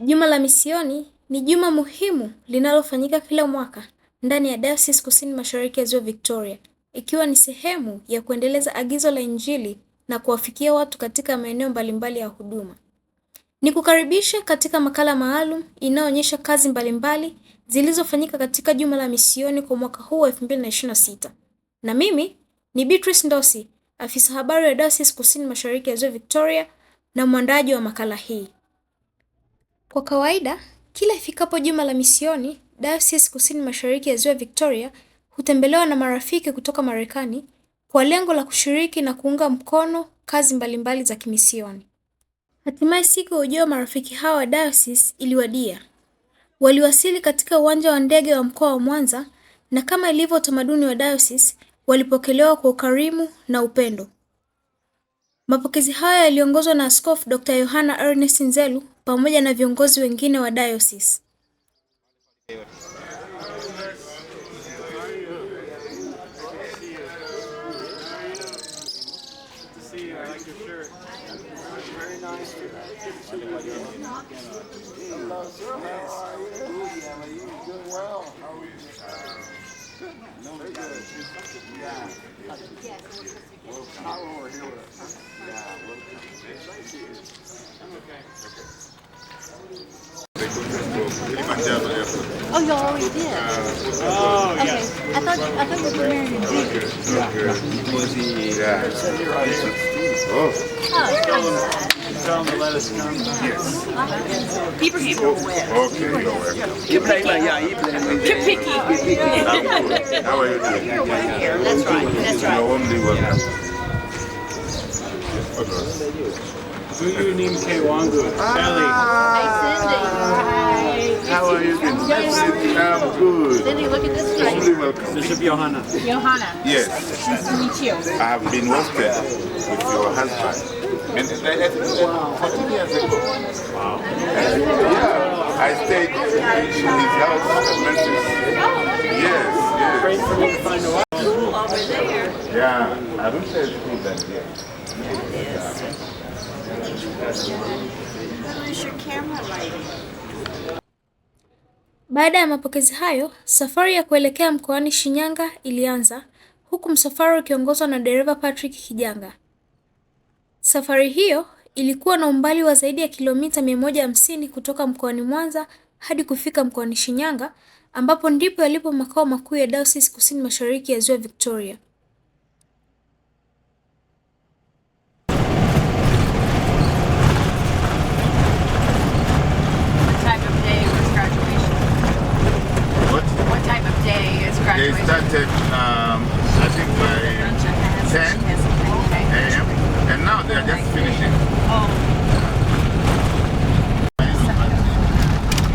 Juma la Misioni ni juma muhimu linalofanyika kila mwaka ndani ya Dayosisi Kusini Mashariki ya Ziwa Victoria, ikiwa ni sehemu ya kuendeleza agizo la Injili na kuwafikia watu katika maeneo mbalimbali ya huduma. Nikukaribisha katika makala maalum inayoonyesha kazi mbalimbali zilizofanyika katika Juma la Misioni kwa mwaka huu wa 2026. Na mimi ni Beatrice Ndosi, afisa habari wa Dayosisi Kusini Mashariki ya Ziwa Victoria na mwandaji wa makala hii. Kwa kawaida, kila ifikapo Juma la Misioni, Dayosisi Kusini Mashariki ya Ziwa Victoria hutembelewa na marafiki kutoka Marekani kwa lengo la kushiriki na kuunga mkono kazi mbalimbali za kimisioni. Hatimaye siku ya ujio wa marafiki hawa wa Dayosisi iliwadia. Waliwasili katika uwanja wa ndege wa mkoa wa Mwanza na kama ilivyo utamaduni wa Dayosisi, walipokelewa kwa ukarimu na upendo. Mapokezi haya yaliongozwa na Askofu Dr. Yohana Ernest Nzelu pamoja na viongozi wengine wa Dayosisi. Oh, you already did? Oh, okay. yes. I thought you were married in Jesus. Yeah. Oh. Tell them to let us come. Yes. Ibrahim. Okay, you're welcome. Picky. How are you doing? That's right. You're only welcome. Huyu ni mke wangu, Ellie. Hey, Cindy. How are you doing? I'm good. Cindy, look at this Only place. welcome. Bishop Johanna. Johanna. Yes. Nice to meet you. I have been hosted with your husband. And 14 years ago. Wow. Yeah. I stayed in his house at Memphis. Yes, yes. Great for me to find a wife. Cool over there. Yeah. I wish I could that here. How is your camera lighting? Baada ya mapokezi hayo, safari ya kuelekea mkoani Shinyanga ilianza, huku msafara ukiongozwa na dereva Patrick Kijanga. Safari hiyo ilikuwa na umbali wa zaidi ya kilomita 150 kutoka mkoani Mwanza hadi kufika mkoani Shinyanga, ambapo ndipo yalipo makao makuu ya Dayosisi Kusini Mashariki ya Ziwa Victoria. What type of day was graduation? They started, I think, by 10 a.m. and now they are just finishing.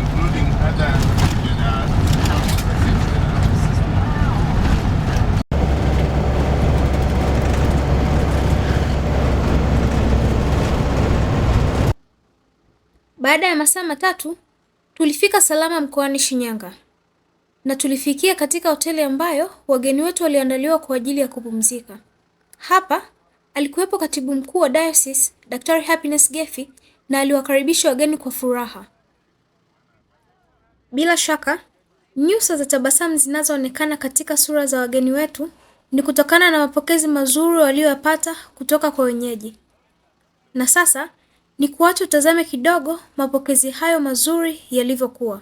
Including other Baada ya masaa matatu, tulifika salama mkoani Shinyanga. Na tulifikia katika hoteli ambayo wageni wetu waliandaliwa kwa ajili ya kupumzika. Hapa alikuwepo katibu mkuu wa Dayosisi, Daktari Happiness Gefi, na aliwakaribisha wageni kwa furaha. Bila shaka, nyuso za tabasamu zinazoonekana katika sura za wageni wetu ni kutokana na mapokezi mazuri waliyopata kutoka kwa wenyeji. Na sasa ni kuacha utazame kidogo mapokezi hayo mazuri yalivyokuwa.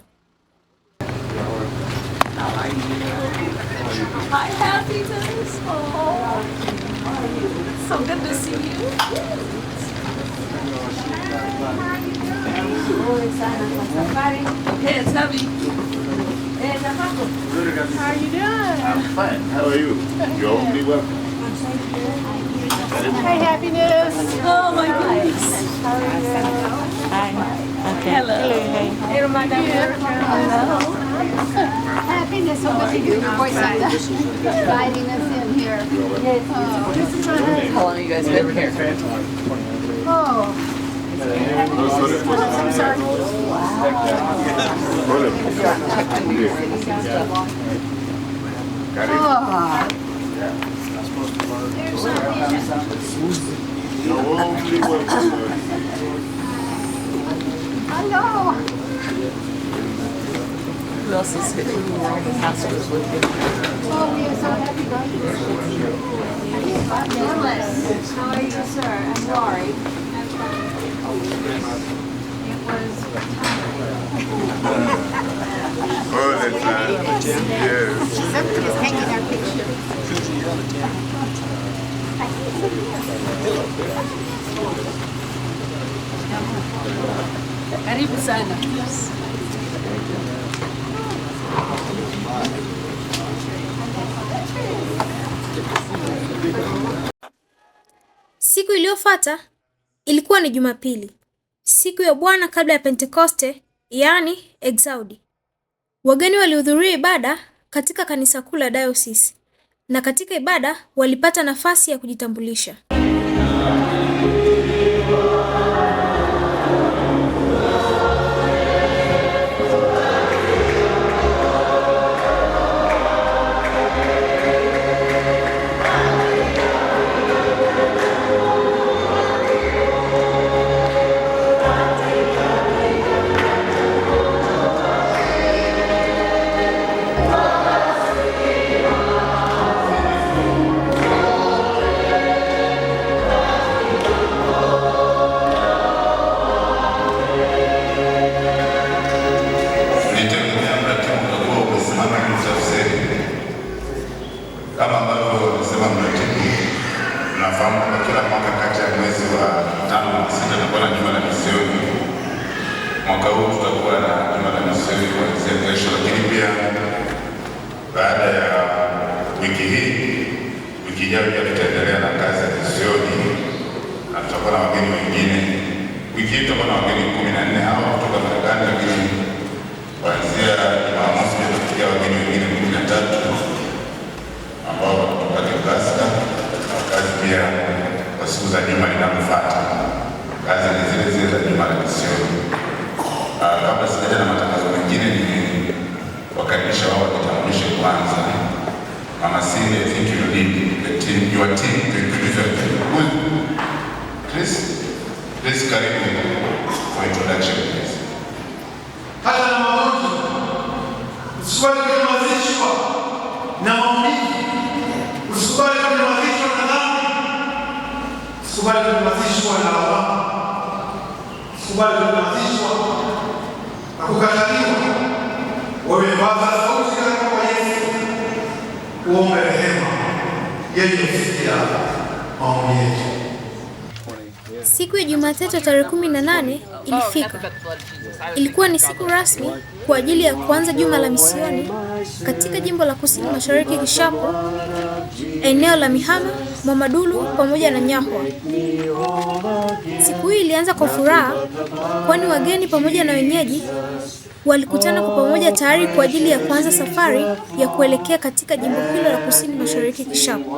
Hi, Happiness. Oh, so good to see you. Hey, it's Nabi. Hey, how are you doing? I'm fine. How are you? You're only welcome. Hi, Happiness. Oh, my goodness. How are you? Hi. Okay. Hello. Hey, Ramada. Hello. Happiness, so good to hear your voice inviting us in here. How long have you guys been here? Oh, I'm sorry. hello. else is who the pastors would be. Oh, we are so happy going to this. Nicholas, how are you, sir? I'm Laurie. It was All the time. Yes. something is hanging our picture. Karibu sana. Siku iliyofuata ilikuwa ni Jumapili, siku ya Bwana kabla ya Pentekoste, yaani Exaudi. Wageni walihudhuria ibada katika kanisa kuu la Dayosisi, na katika ibada walipata nafasi ya kujitambulisha. Kama ambavyo nimesema mratibu, tunafahamu kwamba kila mwaka kati ya mwezi wa 5 na 6 tunakuwa na juma la misioni. Mwaka huu tutakuwa na juma la misioni kuanzia kesho, lakini pia baada ya wiki ijayo pia tutaendelea na kazi ya misioni na tutakuwa na wageni wengine. Wiki hii tutakuwa na wageni 14 hao kutoka Marekani, lakini kuanzia Jumamosi tutafikia wageni wengine 13 ambao kutoka Nebraska, na kazi pia kwa siku za juma linalofuata. Kazi ni zile zile za juma la misioni. Kabla sijaja na matangazo mengine, ni wakaribisha wao wajitambulishe kwanza. Mama Cindy, I think you lead your team to introduce your team. Please karibu for introduction, please. Hata na magonjwa usikubali kunyamazishwa na maumivu, usikubali kunyamazishwa na dhambi, usikubali kunyamazishwa na lawama, usikubali kunyamazishwa na kukataliwa. Wewe paza sauti yako kwa Yesu, uombe rehema yenye kusikia maombi yetu. Siku ya Jumatatu tarehe 18 ilifika. Ilikuwa ni siku rasmi kwa ajili ya kuanza juma la misioni katika jimbo la Kusini Mashariki Kishapu, eneo la Mihama, Mwamadulu pamoja na Nyahwa. Siku hii ilianza kwa furaha, kwani wageni pamoja na wenyeji walikutana kwa pamoja tayari kwa ajili ya kuanza safari ya kuelekea katika jimbo hilo la Kusini Mashariki Kishapu.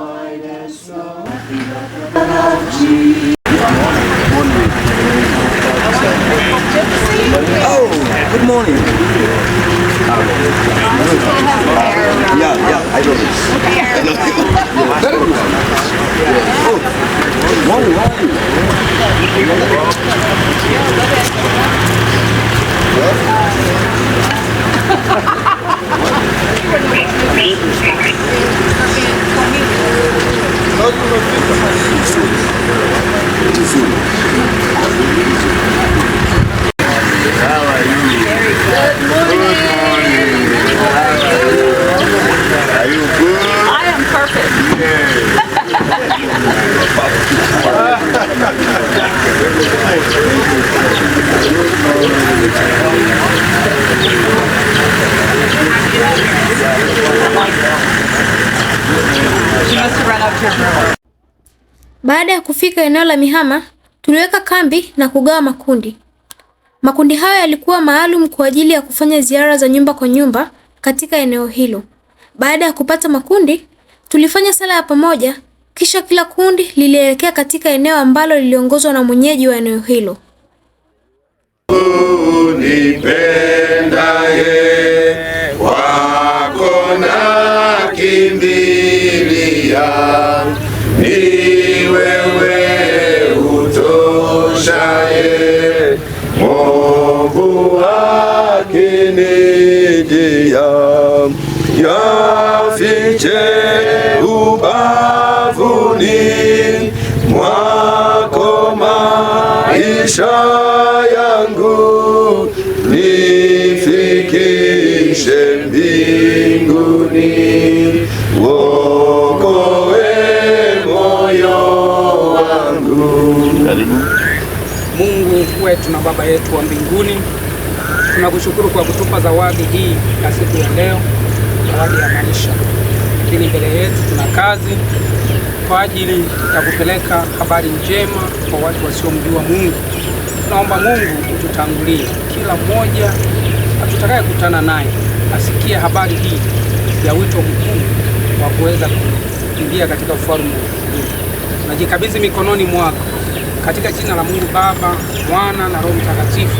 Oh, good morning. Yeah, I know this. I know you. Very good. Oh, morning, Baada ya kufika eneo la Mihama, tuliweka kambi na kugawa makundi. Makundi hayo yalikuwa maalum kwa ajili ya kufanya ziara za nyumba kwa nyumba katika eneo hilo. Baada ya kupata makundi, tulifanya sala ya pamoja, kisha kila kundi lilielekea katika eneo ambalo liliongozwa na mwenyeji wa eneo hilo. Unipendaye wako na kimbilia, ni wewe utoshaye, Mungu akinijia yafiche ubavuni mwako maisha yangu, nifikishe mbinguni, wokoe moyo wangu. Mungu wetu na Baba yetu wa mbinguni, tunakushukuru kwa kutupa zawadi hii ya siku ya leo, zawadi ya maisha. Lakini mbele yetu tuna kazi kwa ajili ya kupeleka habari njema kwa watu wasiomjua Mungu. Tunaomba Mungu ututangulie, kila mmoja atutakaye kutana naye asikie habari hii ya wito mkuu wa kuweza kuingia katika ufalme wa Mungu. Najikabidhi mikononi mwako katika jina la Mungu Baba, Mwana na Roho Mtakatifu.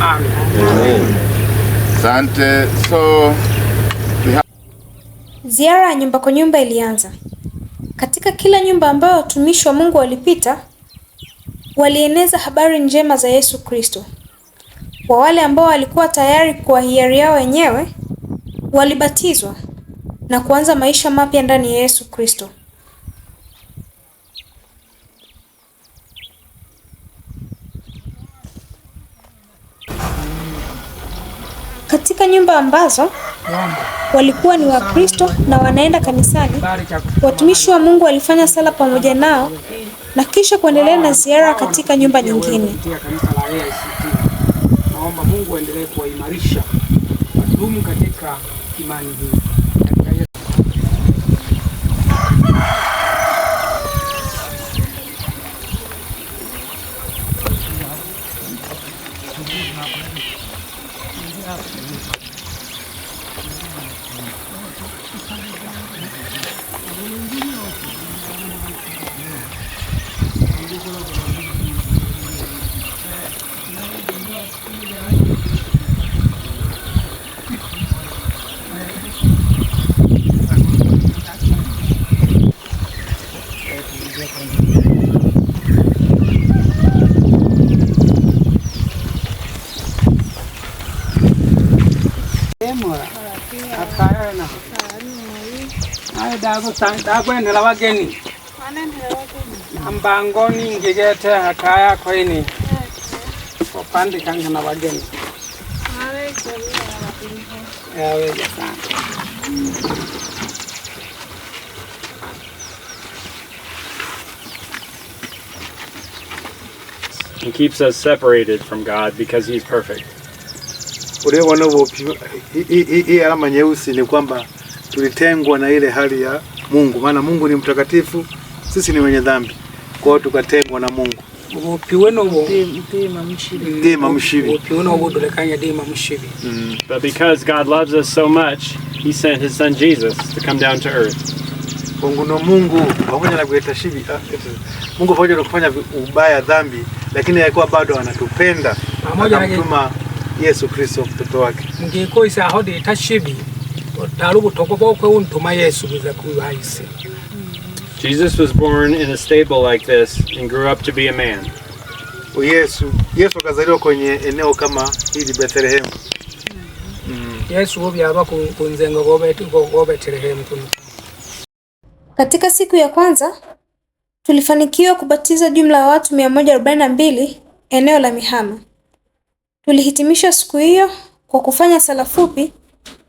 Amen. Asante. Ziara ya nyumba kwa nyumba ilianza. Katika kila nyumba ambayo watumishi wa Mungu walipita, walieneza habari njema za Yesu Kristo. Kwa wale ambao walikuwa tayari kwa hiari yao wenyewe, walibatizwa na kuanza maisha mapya ndani ya Yesu Kristo. Katika nyumba ambazo walikuwa ni Wakristo na wanaenda kanisani, watumishi wa Mungu walifanya sala pamoja nao na kisha kuendelea na ziara katika nyumba nyingine. Naomba Mungu aendelee kuimarisha wadumu katika imani hii. Dakwendela wageni ambangoni ngigete hakaya koini kopandikanga na wageni. He keeps us separated from God because He's perfect. Hii alama nyeusi ni kwamba tulitengwa na ile hali ya Mungu, maana Mungu ni mtakatifu, sisi ni wenye dhambi. Kwa hiyo tukatengwa na Mungu. But because God loves us so much, He sent His Son Jesus to come down to earth. Mungu pamoja na kuleta shibi, Mungu pamoja na kufanya ubaya dhambi, lakini alikuwa bado anatupenda. Akamtuma Yesu Kristo mtoto wake. Ngiko isa hodi itashibi. Dalubu tokobo kwa untuma Yesu biza kuihaisi. Jesus was born in a stable like this and grew up to be a man. Yesu akazaliwa kwenye eneo kama hili Bethlehem. Yesu obyaba kunzenga go Bethlehem kuno. Katika siku ya kwanza tulifanikiwa kubatiza jumla ya watu 142 eneo la Mihama. Tulihitimisha siku hiyo kwa kufanya sala fupi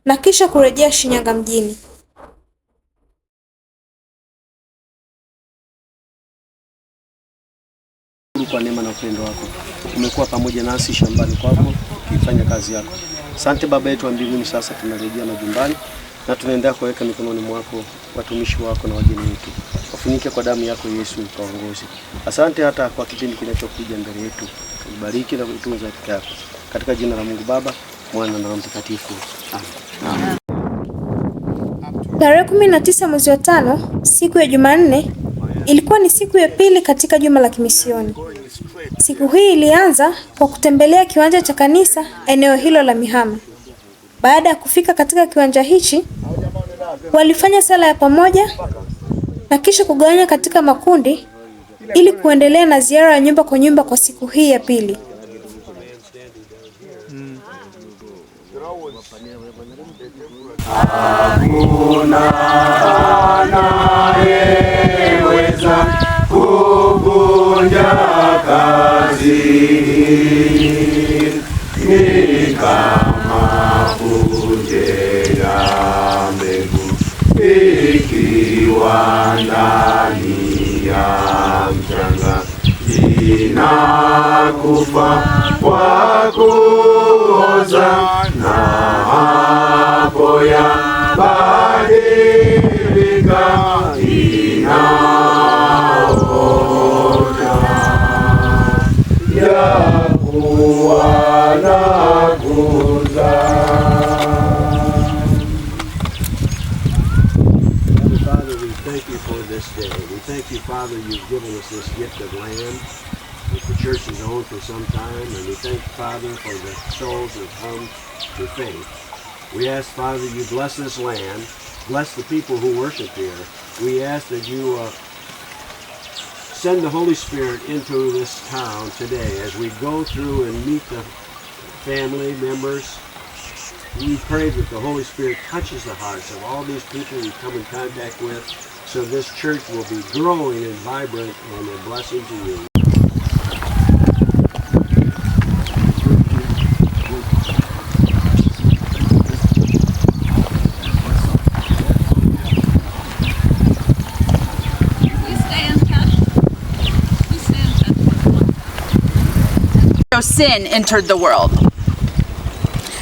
na kisha kurejea Shinyanga mjini. Kwa neema na upendo wako umekuwa pamoja nasi shambani kwako ukifanya kazi yako. Asante Baba yetu wa mbinguni, sasa tunarejea majumbani na tunaendelea kuweka mikononi mwako watumishi wako na wageni wetu. Wafunike kwa damu yako Yesu, ukaongoze. Asante hata kwa kipindi kinachokuja mbele yetu. Bariki na kutunza yako. Katika jina la Mungu Baba, Mwana na Roho Mtakatifu. Amen. Tarehe 19 mwezi wa 5, siku ya Jumanne, ilikuwa ni siku ya pili katika juma la kimisioni. Siku hii ilianza kwa kutembelea kiwanja cha kanisa eneo hilo la Mihama. Baada ya kufika katika kiwanja hichi, walifanya sala ya pamoja na kisha kugawanya katika makundi ili kuendelea na ziara ya nyumba kwa nyumba kwa siku hii ya pili. Hakuna anayeweza kuvunja kazi ni kama kujenga mbegu ikiwa ndani ya mchanga, inakufa kwa kuoza na hapo yabadilika inaota ya kuwa na kuzaa. Father, we thank you for this day. We thank you, Father, you've given us this gift of land that the church has owned for some time, and we thank you, Father, for the souls that come to faith. We ask, Father, you bless this land, bless the people who worship here. We ask that you send the Holy Spirit into this town today as we go through and meet the family members. We pray that the Holy Spirit touches the hearts of all these people we come in contact with, so this church will be growing and vibrant and a blessing to you. Sin entered the world.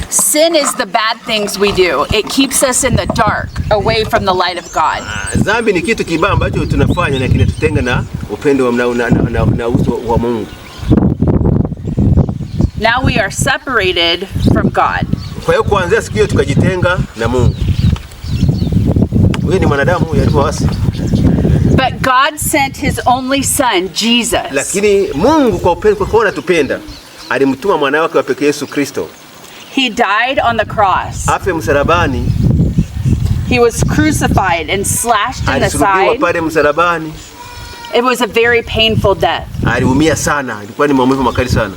Sin is the bad things we do. It keeps us in the dark, away from the light of God. Dhambi ni kitu kibaya ambacho tunafanya na kinatutenga na upendo na uso wa Mungu. Now we are separated from God. Kwa hiyo kuanzia siku hiyo tukajitenga na Mungu. Wewe ni mwanadamu yalipoasi. But God sent his only son, Jesus. Lakini Mungu kwa upendo, kwa anatupenda, alimtuma mwanawe wake wa pekee Yesu Kristo. He died on the cross. Afe msalabani. He was crucified and slashed in the side. Pale msalabani. It was a very painful death. Aliumia sana, ilikuwa ni maumivu makali sana.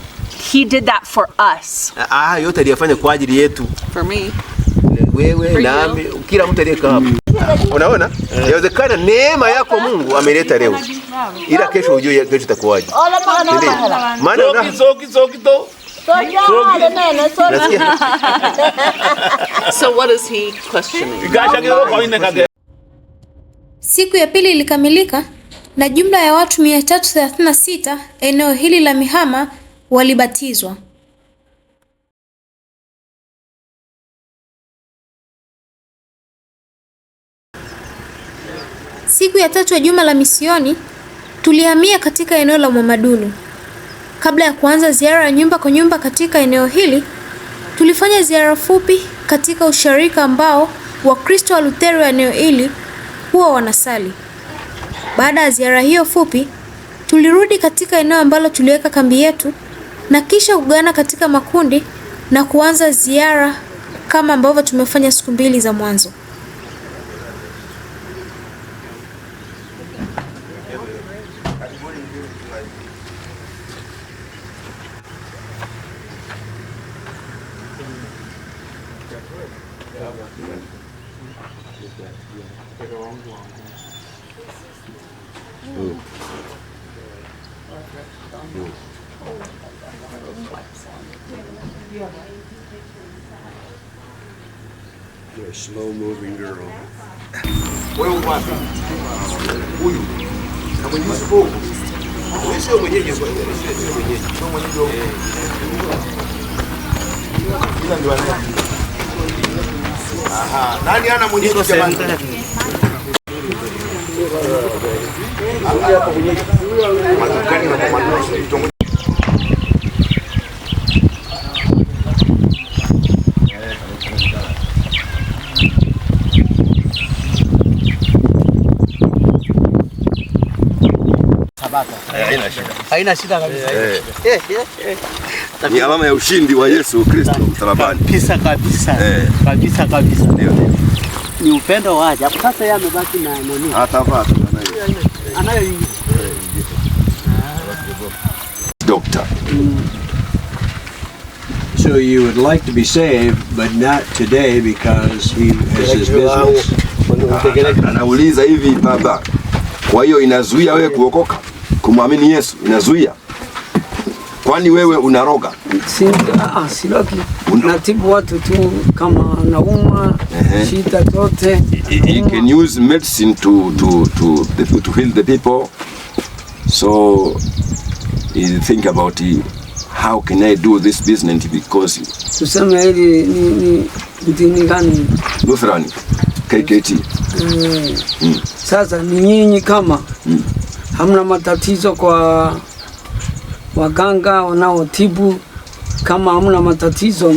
He did that for us. Yote aliyafanya kwa ajili yetu. For me. Wewe nami, kila mtu aliyekaa hapa. Unaona? Inawezekana neema yako Mungu ameleta leo. Ila kesho ujue kesho itakuwaje. Maana So what is he questioning? Siku ya pili ilikamilika na jumla ya watu 336 eneo hili la Mihama walibatizwa. Siku ya tatu ya juma la misioni tulihamia katika eneo la Mwamadulu. Kabla ya kuanza ziara ya nyumba kwa nyumba katika eneo hili, tulifanya ziara fupi katika usharika ambao Wakristo wa Lutheri wa eneo hili huwa wanasali. Baada ya ziara hiyo fupi, tulirudi katika eneo ambalo tuliweka kambi yetu na kisha kugana katika makundi na kuanza ziara kama ambavyo tumefanya siku mbili za mwanzo. You're a slow-moving girl. Wewe wapi? Huyu. Na mwenye sipo. Wewe sio mwenyeji kwa hiyo, sio mwenyeji. Sio mwenyeji wao. Ila ndio ana. Aha, nani ana mwenyeji jamani? Hapo mwenyeji. Matukani na komando. Haina shida kabisa. Ni alama ya ushindi wa Yesu Kristo msalabani. Kabisa kabisa. Kabisa kabisa. Ni upendo wa ajabu. Sasa yeye amebaki na nini? Atavaa anayo Doctor. So you would like to be saved, but not today because he has his business. Anauliza hivi baba, kwa hiyo inazuia wewe kuokoka? Kumwamini Yesu inazuia? Kwani wewe unaroga? Sirogi. Natibu watu tu kama nauma, shida zote. You can use medicine to heal the people. So you think about how can I do this business because tuseme hili ni dini gani? Lutheran, KKT. Sasa ni nyinyi kama hamna matatizo kwa waganga wanaotibu, kama hamna matatizo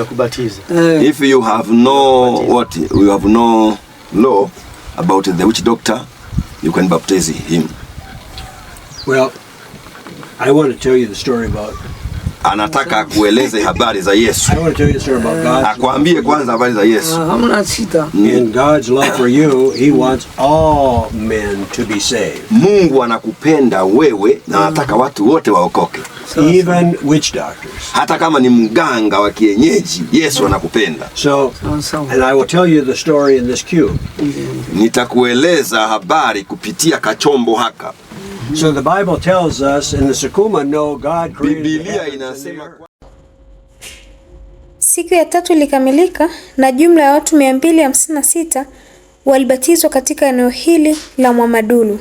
kubatiza. If you have no law about the witch doctor, you can baptize him. Well, I want to tell you the story about. Anataka kueleze habari za Yesu. I want to tell you the story about God. Akwambie kwanza habari za Yesu. Hamna shida. In God's love for you, he wants all men to be saved. Mungu anakupenda wewe na anataka watu wote waokoke. Even witch doctors. Hata kama ni mganga wa kienyeji, Yesu anakupenda. So, and I will tell you the story in this cube. Nitakueleza habari kupitia kachombo haka. So the Bible tells us in the Sukuma, no, God created Biblia inasema Siku ya tatu ilikamilika na jumla ya watu 256 walibatizwa katika eneo hili la Mwamadulu.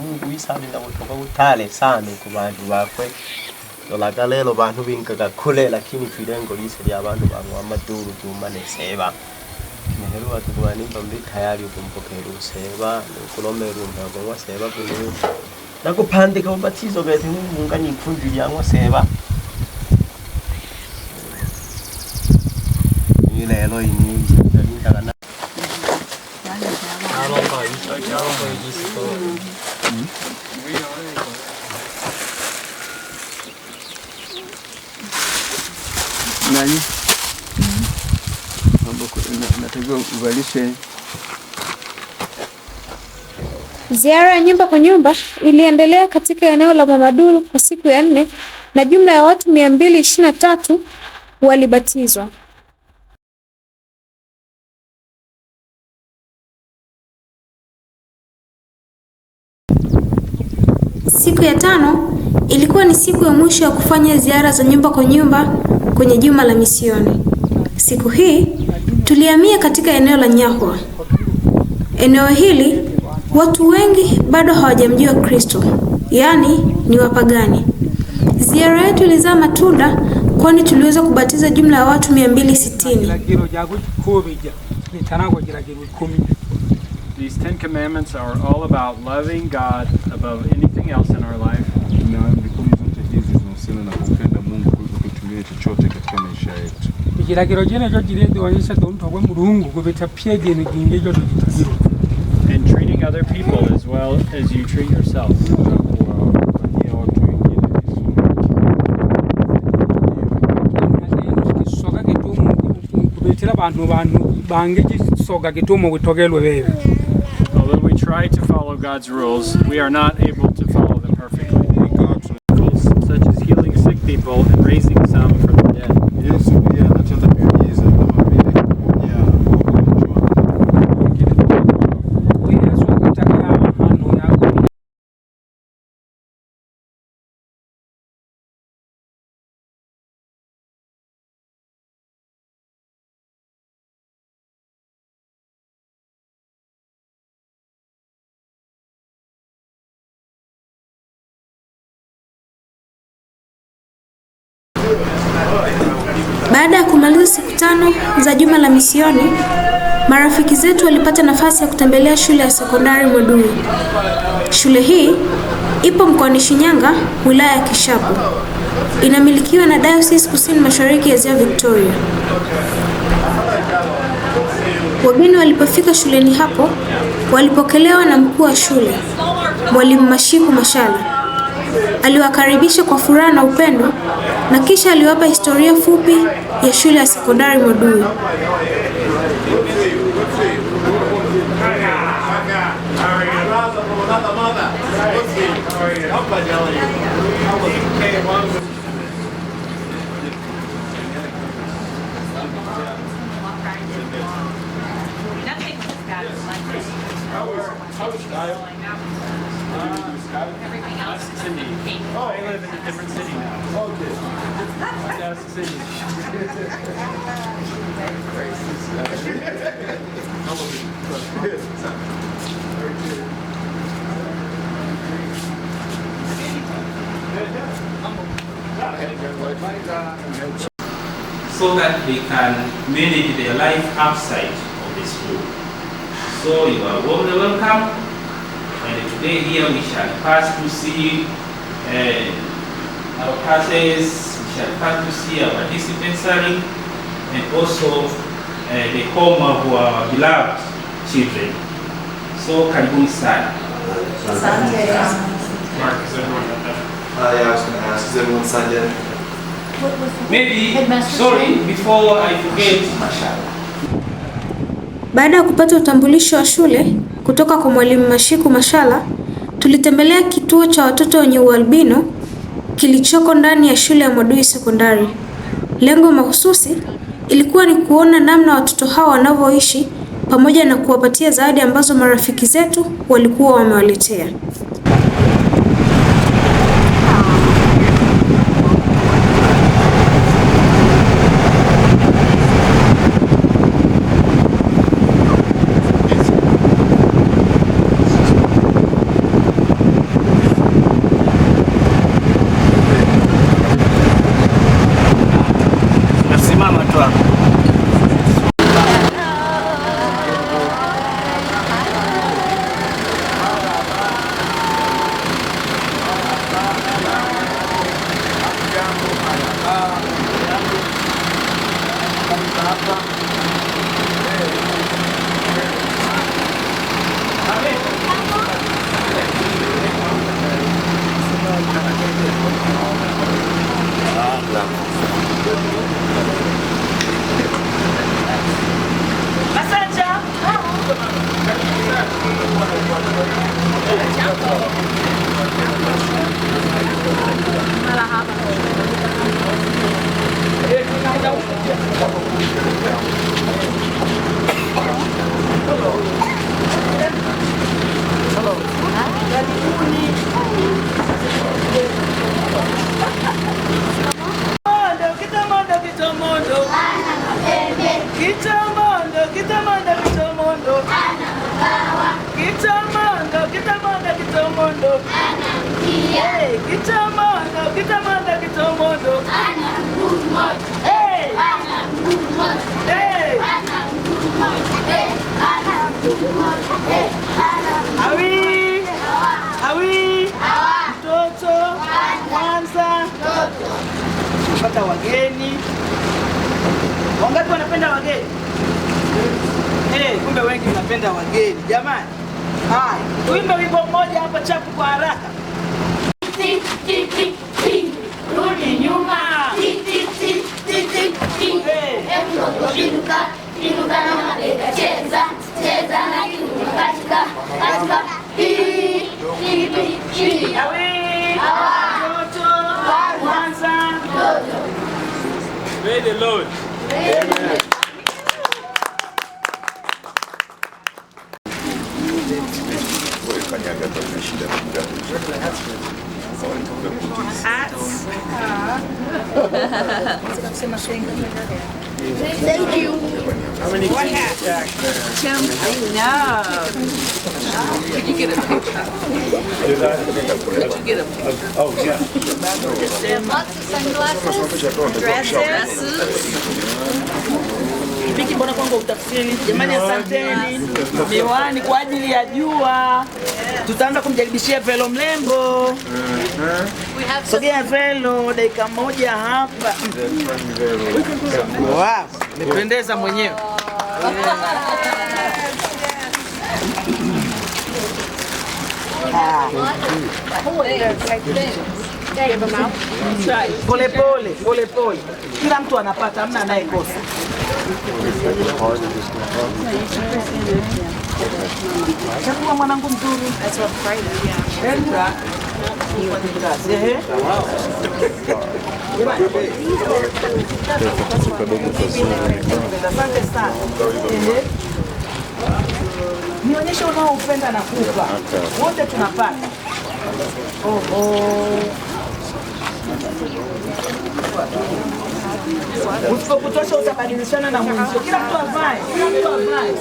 Mungu isabinda kutoka utale sana ku bantu bakwe. Dolaga lelo bantu binkaga kule lakini filengo lise lya bantu bangwa amaduru tumane seba. Nehero batubani bambi tayari kumpokera useba kulomera umbago wa seba kuno. Nakupandika ubatizo gete mungani ifunzi lyangwa seba. Ni lelo ini ndindaga na nani natakiwa uvalishe. Ziara ya nyumba kwa nyumba iliendelea katika eneo la Mwamadulu kwa siku ya 4 na jumla ya watu 223 walibatizwa. Siku ya 5 ilikuwa ni siku ya mwisho ya kufanya ziara za nyumba kwa nyumba kwenye juma la misioni. Siku hii tulihamia katika eneo la Nyahwa. Eneo hili watu wengi bado hawajamjua Kristo, yaani ni wapagani. Ziara yetu ilizaa matunda kwani tuliweza kubatiza jumla ya watu 260. These 10 commandments are all about loving God above anything else in our life. And treating other people as well as you treat yourself. Although we try to follow God's rules, we are not able to follow them perfectly. Such as healing sick people and raising some from the dead. Baada ya kumaliza siku 5 za juma la misioni, marafiki zetu walipata nafasi ya kutembelea shule ya sekondari Mwadui. Shule hii ipo mkoani Shinyanga, wilaya ya Kishapu. Inamilikiwa na Diocese Kusini Mashariki ya Ziwa Victoria. Wageni walipofika shuleni hapo, walipokelewa na mkuu wa shule, Mwalimu Mashiku Mashala. Aliwakaribisha kwa furaha na upendo na kisha aliwapa historia fupi ya shule ya sekondari Mwadui. I live in a different city now. Okay. That's the city. So that they can manage their life outside of the school. So you are warmly welcome, and today here we shall pass to see our classes, we shall pass to see our dispensary, and also the home of our beloved children. So karibuni sana. Mark, is everyone at that? Yeah, I was going to ask, is everyone signed in? Maybe, sorry, before I forget, Baada ya kupata utambulisho wa shule kutoka kwa Mwalimu Mashiku Mashala, tulitembelea kituo cha watoto wenye ualbino kilichoko ndani ya shule ya Mwadui Sekondari. Lengo mahususi ilikuwa ni kuona namna watoto hao wanavyoishi pamoja na kuwapatia zawadi ambazo marafiki zetu walikuwa wamewaletea. Pata wageni. Wangapi wanapenda wageni? Kumbe wengi wanapenda wageni. Jamani. Haya, tuimbe wimbo mmoja hapa chapu kwa haraka. Rudi nyuma. Inuka na mabega cheza, cheza na kiuno katika. Praise the Lord. Amen. Thank you. How many What kids back there? Tim, I know. Did you get a picture? Did I? Did you get a picture? Oh, yeah. Lots of sunglasses, dresses. Miki mbona kwangu utafsiri? Jamani asanteni. Miwani kwa ajili ya jua. Tutaanza kumjaribishia velo mlembo. Sogea velo dakika moja hapa. Wow, nipendeza mwenyewe. Pole pole, pole pole. Kila mtu anapata, hamna anayekosa. Chakua mwanangu mzuri. That's what Friday. Enda. Asante sana. Nionyeshe unaoupenda na kupa. Wote tunapata. Usipokutosha utabadilishana na mwenzio. Kila mtu avae. Kila mtu avae.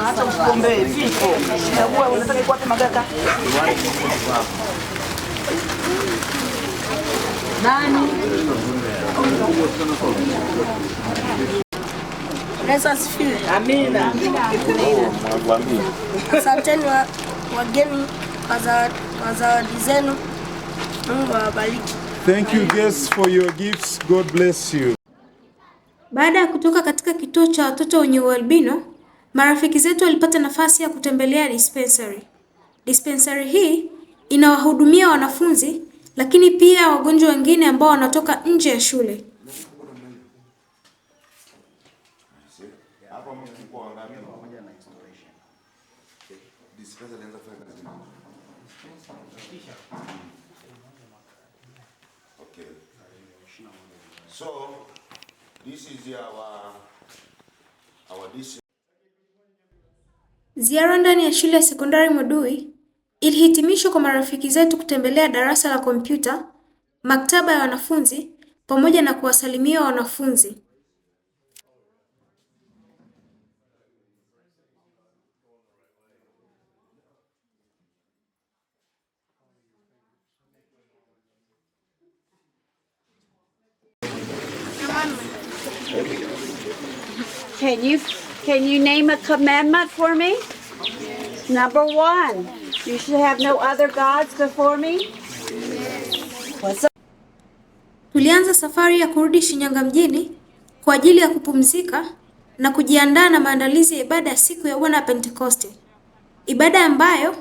Hata usikombee vifo. Chagua unataka iko wapi magaka? Nani? Yesu asifiwe. Amina. Asanteni wageni kwa zawadi zenu. Mungu awabariki. Thank you guests for your gifts. God bless you. Baada ya kutoka katika kituo cha watoto wenye ualbino, marafiki zetu walipata nafasi ya kutembelea dispensary. Dispensary hii inawahudumia wanafunzi lakini pia wagonjwa wengine ambao wanatoka nje ya shule. Okay. So this is our Ziara ndani ya shule ya sekondari Mwadui ilihitimishwa kwa marafiki zetu kutembelea darasa la kompyuta, maktaba ya wanafunzi pamoja na kuwasalimia wanafunzi. Can you name a commandment for me? Number 1, you should have no other gods before me. Tulianza safari ya kurudi Shinyanga mjini kwa ajili ya kupumzika na kujiandaa na maandalizi ya ibada ya siku ya Bwana Pentekoste. Ibada ambayo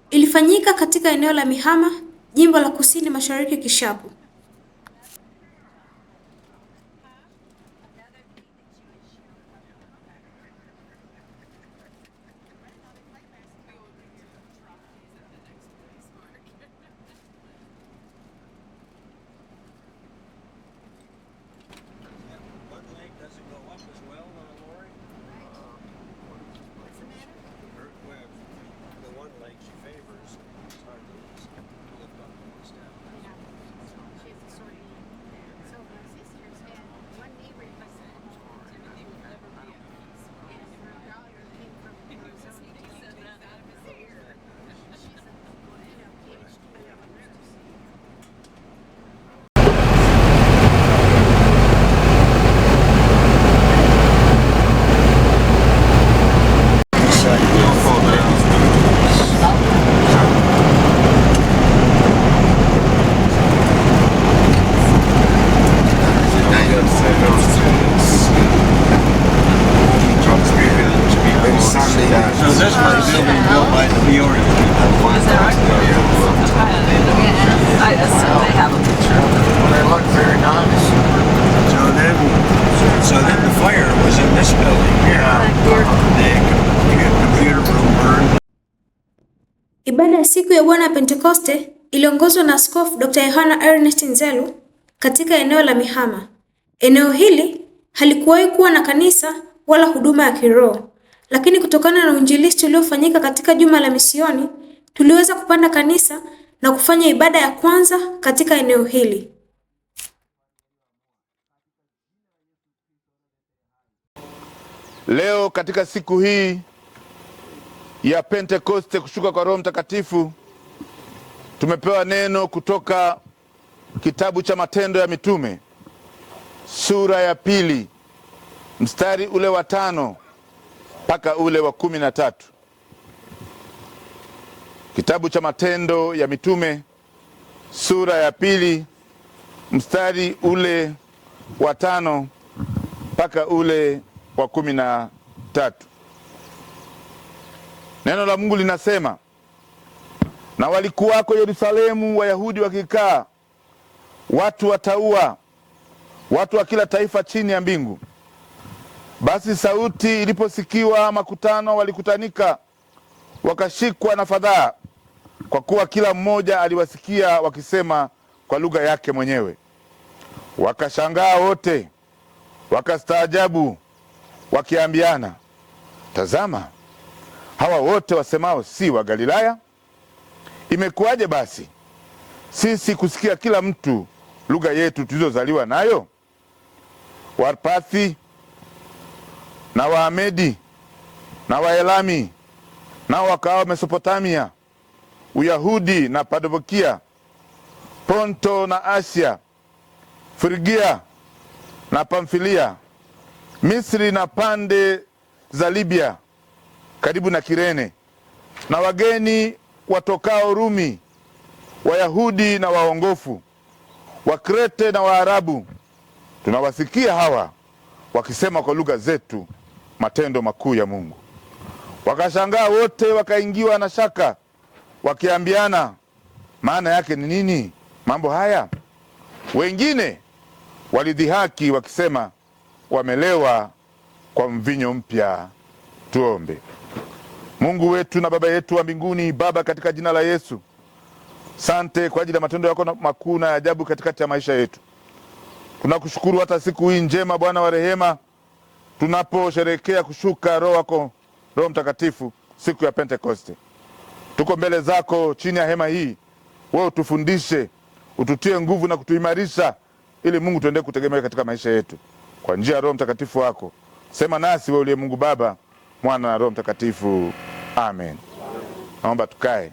ilifanyika katika eneo la Mihama, jimbo la Kusini Mashariki Kishapu. Ibada ya siku ya Bwana Pentekoste iliongozwa na Askofu Dr. Yohana Ernest Nzelu katika eneo la Mihama. Eneo hili halikuwahi kuwa na kanisa wala huduma ya kiroho, lakini kutokana na uinjilisti uliofanyika katika juma la misioni, tuliweza kupanda kanisa na kufanya ibada ya kwanza katika eneo hili. Leo katika siku hii ya Pentekoste, kushuka kwa Roho Mtakatifu, tumepewa neno kutoka kitabu cha Matendo ya Mitume sura ya 2 mstari ule wa 5 mpaka ule wa 13. Kitabu cha Matendo ya Mitume sura ya 2 mstari ule wa 5 mpaka ule wa 13. Neno la Mungu linasema, na walikuwako Yerusalemu Wayahudi wakikaa watu wataua, watu wa kila taifa chini ya mbingu. Basi sauti iliposikiwa, makutano walikutanika, wakashikwa na fadhaa, kwa kuwa kila mmoja aliwasikia wakisema kwa lugha yake mwenyewe. Wakashangaa wote, wakastaajabu, wakiambiana, tazama, hawa wote wasemao si wa Galilaya? Imekuwaje basi sisi kusikia kila mtu lugha yetu tulizozaliwa nayo? Warpathi na Waamedi na Waelami nao wakao Mesopotamia, Uyahudi na Padobokia, Ponto na Asia, Frigia na Pamfilia, Misri na pande za Libya karibu na Kirene, na wageni watokao Rumi, Wayahudi na waongofu, Wakrete na Waarabu, tunawasikia hawa wakisema kwa lugha zetu matendo makuu ya Mungu. Wakashangaa wote, wakaingiwa na shaka, wakiambiana, maana yake ni nini mambo haya? Wengine walidhihaki wakisema, wamelewa kwa mvinyo mpya. Tuombe. Mungu wetu na Baba yetu wa mbinguni, Baba, katika jina la Yesu, sante kwa ajili ya matendo yako makuu na ajabu katikati ya maisha yetu. Tunakushukuru hata siku hii njema, Bwana wa rehema, tunaposherehekea kushuka Roho wako, Roho Mtakatifu, siku ya Pentekoste. Tuko mbele zako chini ya hema hii, wewe utufundishe, ututie nguvu na kutuimarisha, ili Mungu tuendelee kutegemea katika maisha yetu. Kwa njia ya Roho Mtakatifu wako, sema nasi wewe uliye Mungu Baba, Mwana na Roho Mtakatifu. Amen. Naomba tukae.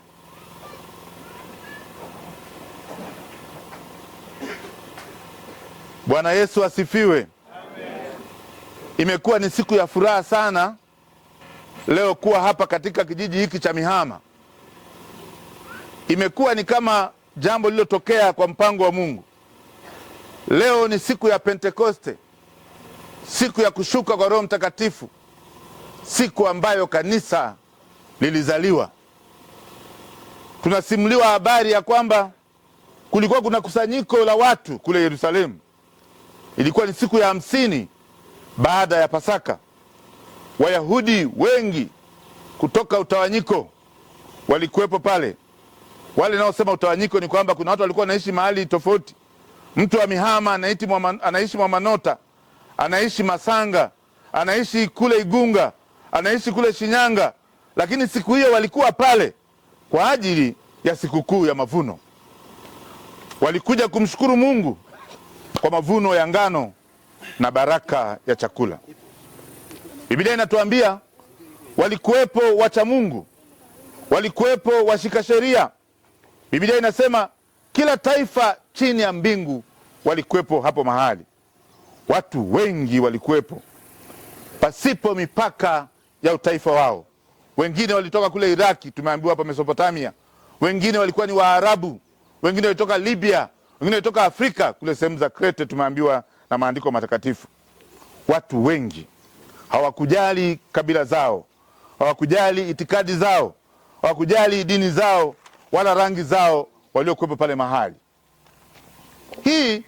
Bwana Yesu asifiwe. Amen. Imekuwa ni siku ya furaha sana leo kuwa hapa katika kijiji hiki cha Mihama. Imekuwa ni kama jambo lililotokea kwa mpango wa Mungu. Leo ni siku ya Pentekoste, siku ya kushuka kwa Roho Mtakatifu, siku ambayo kanisa lilizaliwa. Tunasimuliwa habari ya kwamba kulikuwa kuna kusanyiko la watu kule Yerusalemu. Ilikuwa ni siku ya 50 baada ya Pasaka. Wayahudi wengi kutoka utawanyiko walikuwepo pale. Wale naosema utawanyiko ni kwamba kuna watu walikuwa wanaishi mahali tofauti. Mtu wa Mihama anaishi Mwamanota, anaishi Masanga, anaishi kule Igunga, anaishi kule Shinyanga. Lakini siku hiyo walikuwa pale kwa ajili ya sikukuu ya mavuno. Walikuja kumshukuru Mungu kwa mavuno ya ngano na baraka ya chakula. Biblia inatuambia walikuwepo wacha Mungu, walikuwepo washika sheria. Biblia inasema kila taifa chini ya mbingu walikuwepo hapo mahali. Watu wengi walikuwepo pasipo mipaka ya utaifa wao. Wengine walitoka kule Iraki, tumeambiwa hapa Mesopotamia. Wengine walikuwa ni Waarabu, wengine walitoka Libya, wengine walitoka Afrika kule sehemu za Krete, tumeambiwa na maandiko matakatifu. Watu wengi hawakujali kabila zao, hawakujali itikadi zao, hawakujali dini zao wala rangi zao, waliokuwepo pale mahali. Hii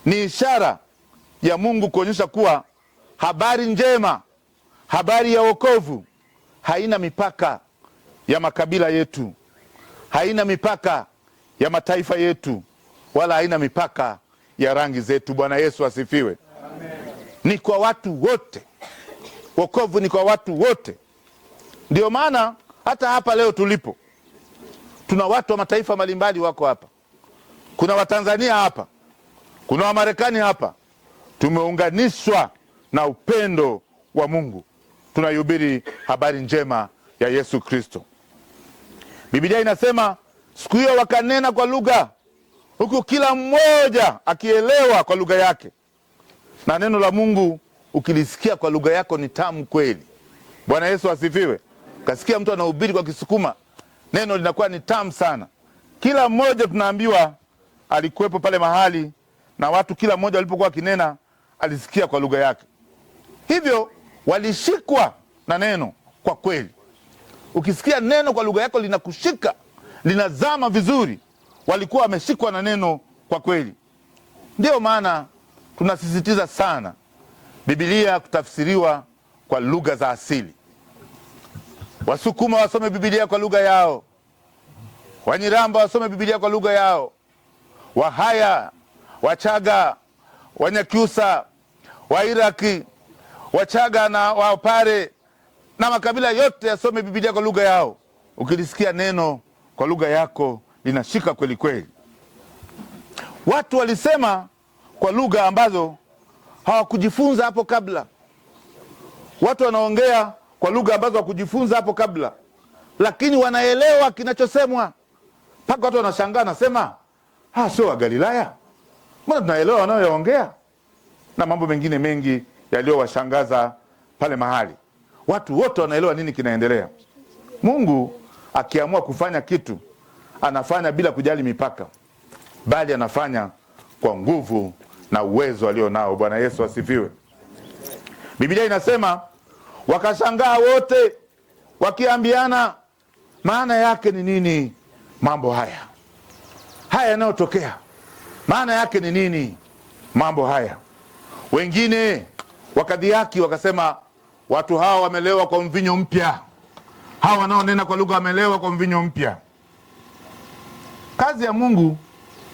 ni ishara ya Mungu kuonyesha kuwa habari njema, habari ya wokovu haina mipaka ya makabila yetu, haina mipaka ya mataifa yetu, wala haina mipaka ya rangi zetu. Bwana Yesu asifiwe. Amen. Ni kwa watu wote. Wokovu ni kwa watu wote. Ndio maana hata hapa leo tulipo, tuna watu wa mataifa mbalimbali wako hapa. Kuna Watanzania hapa, kuna Wamarekani hapa. Tumeunganishwa na upendo wa Mungu. Tunahubiri habari njema ya Yesu Kristo. Biblia inasema siku hiyo wakanena kwa lugha, huku kila mmoja akielewa kwa lugha yake. Na neno la Mungu ukilisikia kwa lugha yako ni tamu kweli. Bwana Yesu asifiwe. Kasikia mtu anahubiri kwa Kisukuma, neno linakuwa ni tamu sana. Kila mmoja tunaambiwa alikuwepo pale mahali, na watu kila mmoja walipokuwa kinena alisikia kwa lugha yake. Hivyo walishikwa na neno kwa kweli. Ukisikia neno kwa lugha yako linakushika, linazama vizuri, walikuwa wameshikwa na neno kwa kweli. Ndio maana tunasisitiza sana Biblia kutafsiriwa kwa lugha za asili. Wasukuma wasome Biblia kwa lugha yao, Wanyiramba wasome Biblia kwa lugha yao, Wahaya, Wachaga, Wanyakyusa, Wairaki, Wachaga na Wapare na makabila yote yasome Biblia kwa lugha yao. Ukilisikia neno kwa lugha yako linashika kweli kweli. Watu walisema kwa lugha ambazo hawakujifunza hapo kabla. Watu wanaongea kwa lugha ambazo hawakujifunza hapo kabla, lakini wanaelewa kinachosemwa. Mpaka watu wanashangaa, nasema sio wa Galilaya, mbona tunaelewa wanayoongea? Na mambo mengine mengi yaliyowashangaza pale mahali. Watu wote wanaelewa nini kinaendelea. Mungu akiamua kufanya kitu, anafanya bila kujali mipaka, bali anafanya kwa nguvu na uwezo alionao. Bwana Yesu asifiwe. Biblia inasema wakashangaa wote wakiambiana, maana yake ni nini mambo haya yanayotokea? Maana yake ni nini mambo haya? Wengine wakadhihaki wakasema, watu hawa wamelewa kwa mvinyo mpya. Hawa wanaonena kwa lugha wamelewa kwa mvinyo mpya. Kazi ya Mungu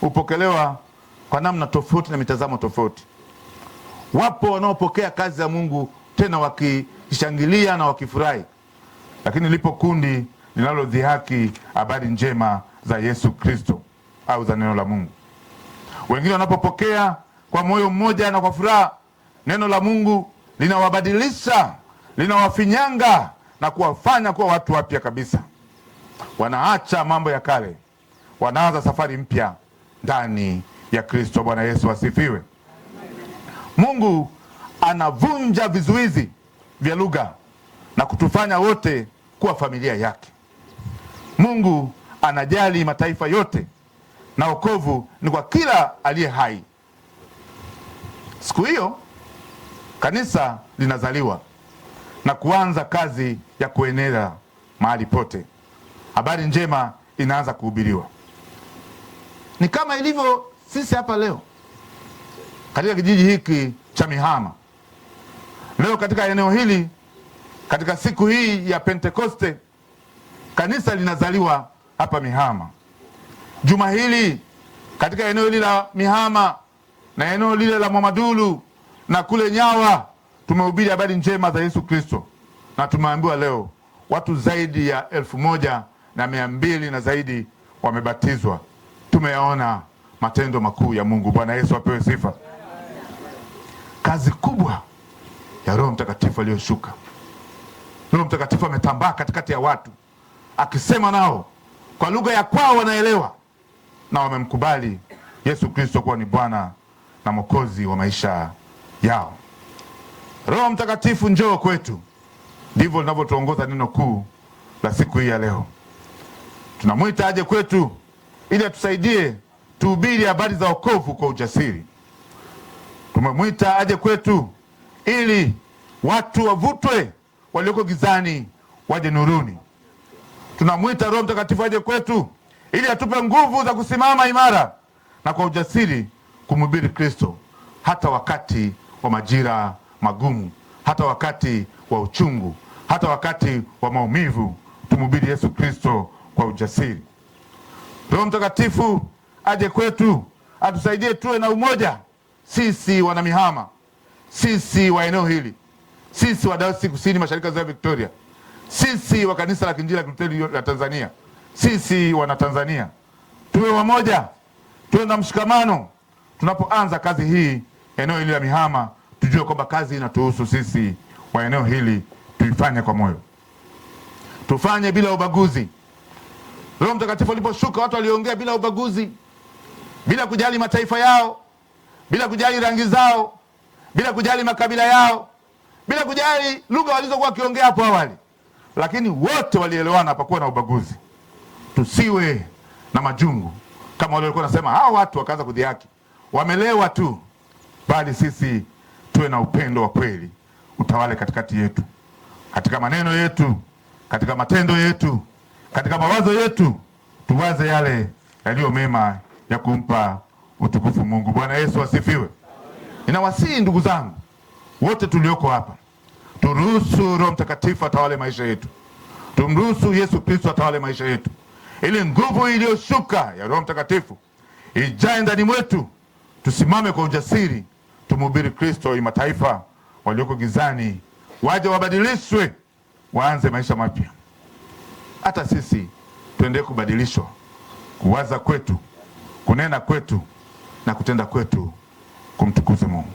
hupokelewa kwa namna tofauti na mitazamo tofauti. Wapo wanaopokea kazi ya Mungu tena wakishangilia na wakifurahi, lakini lipo kundi linalodhihaki habari njema za Yesu Kristo au za neno la Mungu. Wengine wanapopokea kwa moyo mmoja na kwa furaha, neno la Mungu linawabadilisha, linawafinyanga na kuwafanya kuwa watu wapya kabisa. Wanaacha mambo ya kale, wanaanza safari mpya ndani ya Kristo. Bwana Yesu asifiwe. Mungu anavunja vizuizi vya lugha na kutufanya wote kuwa familia yake. Mungu anajali mataifa yote na wokovu ni kwa kila aliye hai. Siku hiyo kanisa linazaliwa na kuanza kazi ya kueneza mahali pote. Habari njema inaanza kuhubiriwa. Ni kama ilivyo sisi hapa leo katika kijiji hiki cha Mihama. Leo katika eneo hili, katika siku hii ya Pentekoste, kanisa linazaliwa hapa Mihama. Juma hili katika eneo hili la Mihama na eneo lile la Mwamadulu na kule Nyawa tumehubiri habari njema za Yesu Kristo, na tumeambiwa leo watu zaidi ya 1,200 na zaidi wamebatizwa. Tumeyaona matendo makuu ya Mungu. Bwana Yesu apewe sifa. Kazi kubwa ya Roho Mtakatifu aliyoshuka. Roho Mtakatifu ametambaa katikati ya watu akisema nao kwa lugha ya kwao wanaelewa, na wamemkubali Yesu Kristo kuwa ni Bwana na Mwokozi wa maisha yao. Roho Mtakatifu njoo kwetu, ndivyo linavyotuongoza neno kuu la siku hii ya leo. Tunamwita aje kwetu ili atusaidie tuhubiri habari za wokovu kwa ujasiri. Tumemwita aje kwetu ili watu wavutwe walioko gizani waje nuruni. Tunamwita Roho Mtakatifu aje kwetu ili atupe nguvu za kusimama imara na kwa ujasiri kumhubiri Kristo hata wakati wa majira magumu, hata wakati wa uchungu, hata wakati wa maumivu. Tumhubiri Yesu Kristo kwa ujasiri. Roho Mtakatifu aje kwetu atusaidie tuwe na umoja, sisi wana Mihama, sisi wa eneo hili, sisi wa Dayosisi Kusini Mashariki ya Ziwa Victoria, sisi wa Kanisa la Kiinjili la Kilutheri la Tanzania, sisi wana Tanzania. Tuwe wamoja, tuwe na mshikamano. Tunapoanza kazi hii eneo hili la Mihama, tujue kwamba kazi inatuhusu sisi wa eneo hili. Tuifanye kwa moyo, tufanye bila ubaguzi. Roho Mtakatifu aliposhuka, watu waliongea bila ubaguzi, bila kujali mataifa yao, bila kujali rangi zao, bila kujali makabila yao, bila kujali lugha walizokuwa wakiongea hapo awali, lakini wote walielewana, hapakuwa na ubaguzi. Tusiwe na majungu kama wale walikuwa nasema hao watu wakaanza kudhihaki, wamelewa tu, bali sisi tuwe na upendo wa kweli utawale katikati yetu, katika maneno yetu, katika matendo yetu, katika mawazo yetu. Tuwaze yale yaliyo mema ya kumpa Utukufu Mungu. Bwana Yesu asifiwe. Ninawasihi ndugu zangu wote tulioko hapa, turuhusu Roho Mtakatifu atawale maisha yetu. Tumruhusu Yesu Kristo atawale maisha yetu, ili nguvu iliyoshuka ya Roho Mtakatifu ijae ndani mwetu. Tusimame kwa ujasiri, tumhubiri Kristo ili mataifa walioko gizani waje wabadilishwe, waanze maisha mapya. Hata sisi tuendelee kubadilishwa, kuwaza kwetu, kunena kwetu na kutenda kwetu kumtukuza Mungu.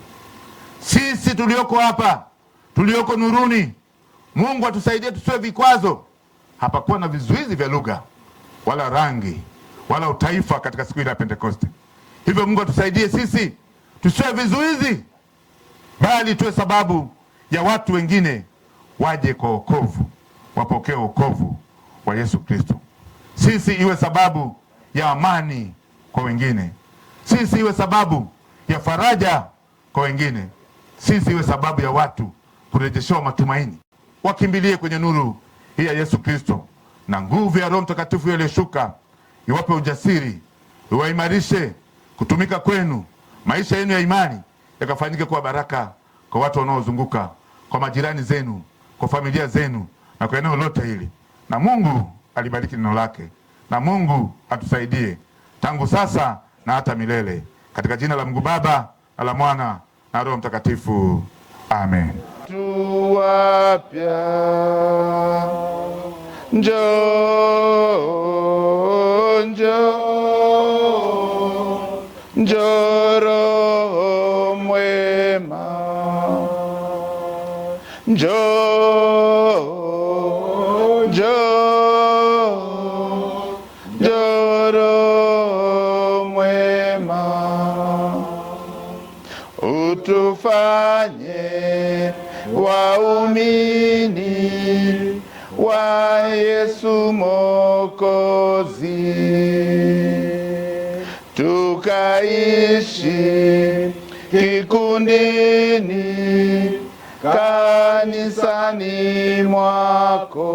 Sisi tulioko hapa, tulioko nuruni, Mungu atusaidie tusiwe vikwazo. Hapakuwa na vizuizi vya lugha wala rangi wala utaifa katika siku ile ya Pentekoste. Hivyo Mungu atusaidie sisi tusiwe vizuizi, bali tuwe sababu ya watu wengine waje kwa wokovu, wapokee wokovu wa Yesu Kristo. Sisi iwe sababu ya amani kwa wengine. Sisi iwe sababu ya faraja kwa wengine. Sisi iwe sababu ya watu kurejeshewa matumaini, wakimbilie kwenye nuru hii ya Yesu Kristo, na nguvu ya Roho Mtakatifu iliyoshuka iwape ujasiri, iwaimarishe kutumika kwenu. Maisha yenu ya imani yakafanyike kuwa baraka kwa watu wanaozunguka, kwa majirani zenu, kwa familia zenu na kwa eneo lote hili. Na Mungu alibariki neno lake, na Mungu atusaidie tangu sasa na hata milele, katika jina la Mungu Baba na la Mwana na Roho Mtakatifu. Amen. Tuwapya njoo, njoo, njoo Roho mwema, njoo, njoo, njoo Roho mwema, utufanye waumini wa Yesu Mwokozi, tukaishi kikundini kanisani mwako.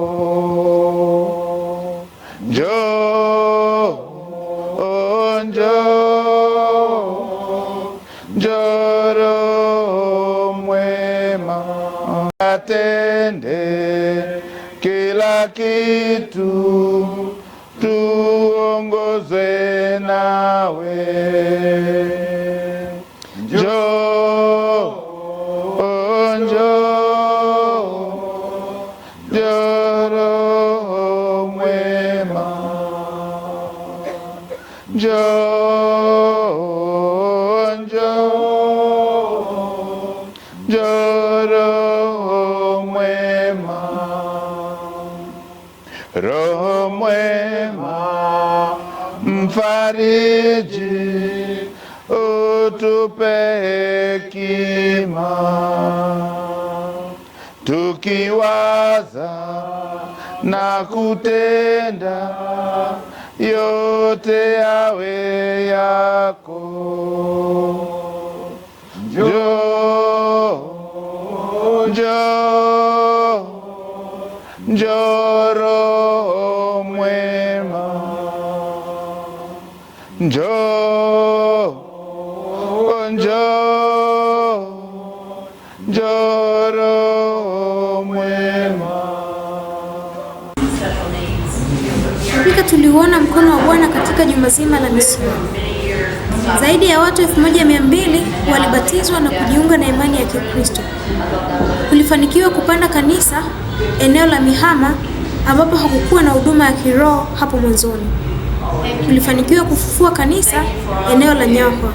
Njoo, njoo, njoo Roho mwema, atende kila kitu, tuongozwe nawe. Njoo, njoo, njoo Roho mwema, njoo, njoo, njoo Roho mwema. Roho mwema, mfariji, utupe hekima, tukiwaza na kutenda yote yawe yako. Njoo, njoo, njoo Roho mwema, njoo, njoo, njoo Roho mwema. Hakika tuliuona mkono wa Bwana katika juma zima la misioni. Zaidi ya watu 1200 walibatizwa na kujiunga na imani ya Kikristo. Tulifanikiwa kupanda kanisa eneo la Mihama ambapo hakukuwa na huduma ya kiroho hapo mwanzoni. Tulifanikiwa kufufua kanisa eneo la Nyahwa.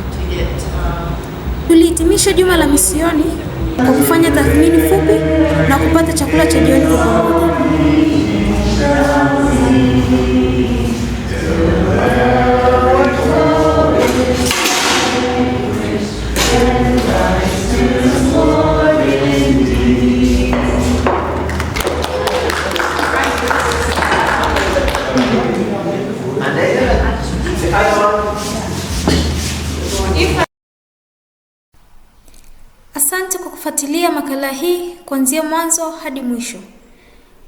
Tulihitimisha juma la misioni kwa kufanya tathmini fupi na kupata chakula cha jioni kwa pamoja. Asante kwa kufuatilia makala hii kuanzia mwanzo hadi mwisho.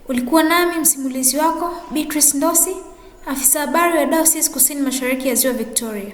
Ulikuwa nami msimulizi wako Beatrice Ndosi, afisa habari wa Dayosisi Kusini Mashariki ya Ziwa Victoria.